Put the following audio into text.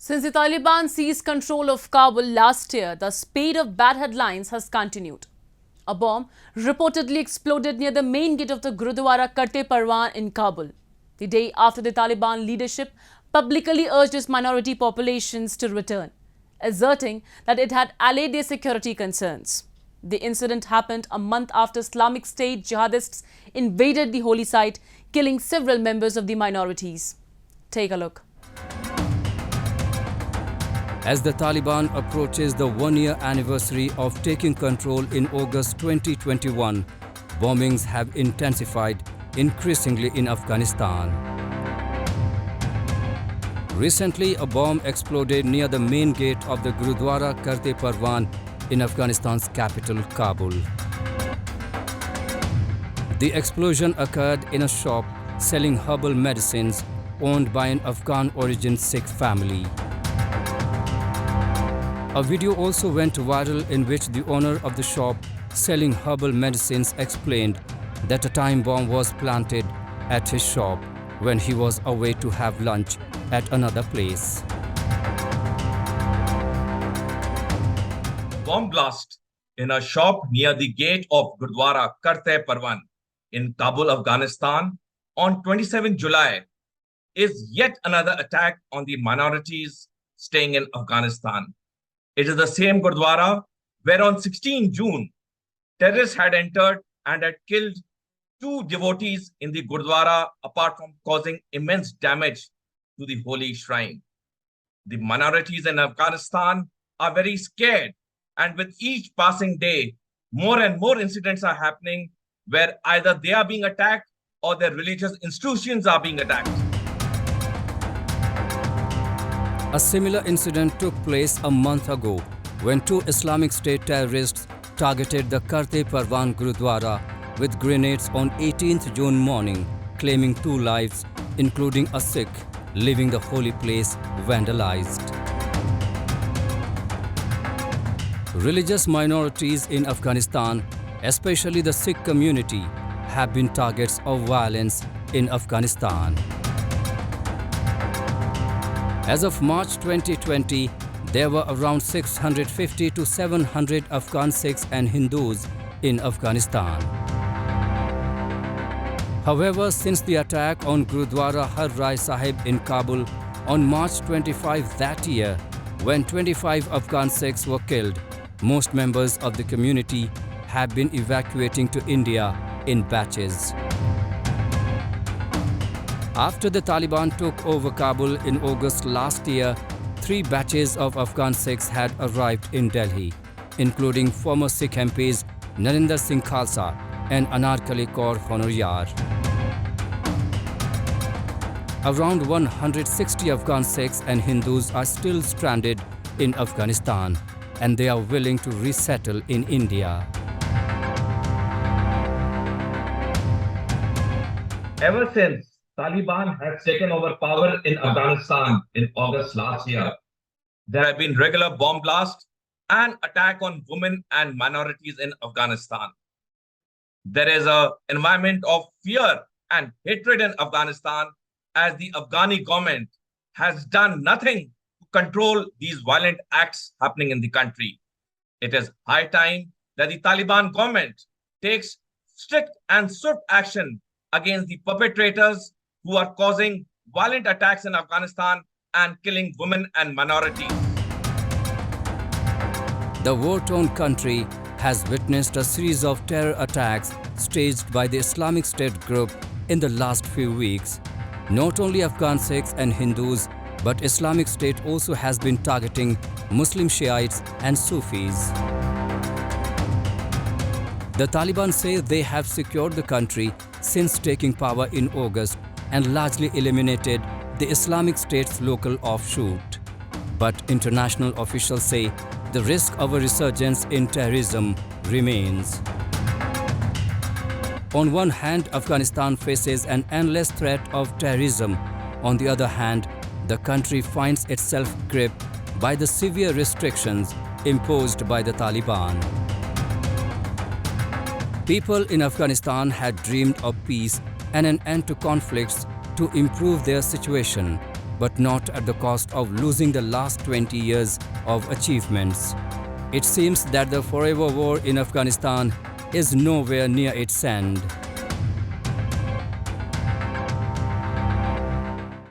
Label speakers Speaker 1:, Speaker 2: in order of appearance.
Speaker 1: Since the Taliban seized control of Kabul last year, the spate of bad headlines has continued. A bomb reportedly exploded near the main gate of the Gurdwara Karte Parwan in Kabul, the day after the Taliban leadership publicly urged its minority populations to return, asserting that it had allayed their security concerns. The incident happened a month after Islamic State jihadists invaded the holy site, killing several members of the minorities. Take a look.
Speaker 2: As the Taliban approaches the one-year anniversary of taking control in August 2021, bombings have intensified increasingly in Afghanistan. Recently, a bomb exploded near the main gate of the Gurdwara Karte Parwan in Afghanistan's capital, Kabul. The explosion occurred in a shop selling herbal medicines owned by an Afghan-origin Sikh family. A video also went viral in which the owner of the shop selling herbal medicines explained that a time bomb was planted at his shop when he was away to have lunch at another place.
Speaker 3: Bomb blast in a shop near the gate of Gurdwara Karte Parwan in Kabul, Afghanistan on 27 July is yet another attack on the minorities staying in Afghanistan. It is the same Gurdwara where on 16 June, terrorists had entered and had killed 2 devotees in the Gurdwara apart from causing immense damage to the holy shrine. The minorities in Afghanistan are very scared, and with each passing day, more and more incidents are happening where either they are being attacked or their religious institutions are being attacked.
Speaker 2: A similar incident took place a month ago when 2 Islamic State terrorists targeted the Karte Parwan Gurdwara with grenades on 18th June morning, claiming 2 lives, including a Sikh, leaving the holy place vandalized. Religious minorities in Afghanistan, especially the Sikh community, have been targets of violence in Afghanistan. As of March 2020, there were around 650 to 700 Afghan Sikhs and Hindus in Afghanistan. However, since the attack on Gurdwara Har Rai Sahib in Kabul on March 25 that year, when 25 Afghan Sikhs were killed, most members of the community have been evacuating to India in batches. After the Taliban took over Kabul in August last year, 3 batches of Afghan Sikhs had arrived in Delhi, including former Sikh MPs Narinder Singh Khalsa and Anarkali Kaur Honoryar. Around 160 Afghan Sikhs and Hindus are still stranded in Afghanistan, and they are willing to resettle in India.
Speaker 3: Ever since Taliban has taken over power in Afghanistan in August last year, there have been regular bomb blasts and attack on women and minorities in Afghanistan. There is an environment of fear and hatred in Afghanistan as the Afghani government has done nothing to control these violent acts happening in the country. It is high time that the Taliban government takes strict and swift action against the perpetrators who are causing violent attacks in Afghanistan and killing women and minorities.
Speaker 2: The war-torn country has witnessed a series of terror attacks staged by the Islamic State group in the last few weeks. Not only Afghan Sikhs and Hindus, but Islamic State also has been targeting Muslim Shiites and Sufis. The Taliban say they have secured the country since taking power in August and largely eliminated the Islamic State's local offshoot. But international officials say the risk of a resurgence in terrorism remains. On one hand, Afghanistan faces an endless threat of terrorism. On the other hand, the country finds itself gripped by the severe restrictions imposed by the Taliban. People in Afghanistan had dreamed of peace and an end to conflicts to improve their situation. but not at the cost of losing the last 20 years of achievements. It seems that the forever war in Afghanistan is nowhere near its end.